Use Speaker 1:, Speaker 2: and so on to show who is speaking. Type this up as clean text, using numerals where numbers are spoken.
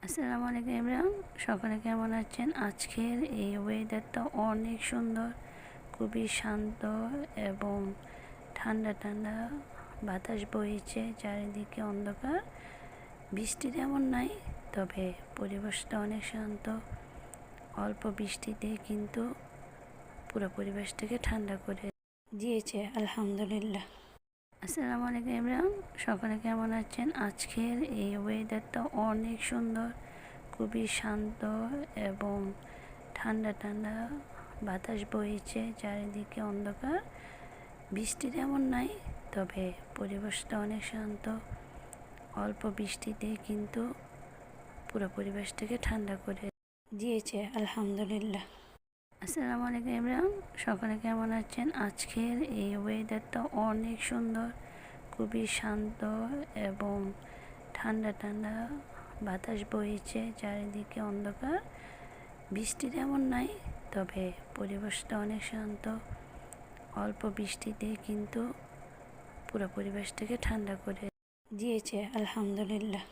Speaker 1: আসসালামু আলাইকুম ইমরান, সকলে কেমন আছেন? আজকের এই ওয়েদারটা অনেক সুন্দর, খুবই শান্ত এবং ঠান্ডা ঠান্ডা বাতাস বইছে, চারিদিকে অন্ধকার, বৃষ্টি তেমন নাই, তবে পরিবেশটা অনেক শান্ত। অল্প বৃষ্টিতে কিন্তু পুরো পরিবেশটাকে ঠান্ডা করে দিয়েছে, আলহামদুলিল্লাহ। আসসালামু আলাইকুম ইমরান, সকলে কেমন আছেন? আজকের এই ওয়েদারটা অনেক সুন্দর, খুবই শান্ত এবং ঠান্ডা ঠান্ডা বাতাস বইছে, চারিদিকে অন্ধকার, বৃষ্টি তেমন নাই, তবে পরিবেশটা অনেক শান্ত। অল্প বৃষ্টিতে কিন্তু পুরো পরিবেশটাকে ঠান্ডা করে দিয়েছে, আলহামদুলিল্লাহ। আসসালামু আলাইকুম ইমরান, সকলে কেমন আছেন? আজকের এই ওয়েদারটা অনেক সুন্দর, খুবই শান্ত এবং ঠান্ডা ঠান্ডা বাতাস বইছে, চারিদিকে অন্ধকার, বৃষ্টি তেমন নাই, তবে পরিবেশটা অনেক শান্ত। অল্প বৃষ্টিতে কিন্তু পুরো পরিবেশটাকে ঠান্ডা করে দিয়েছে, আলহামদুলিল্লাহ।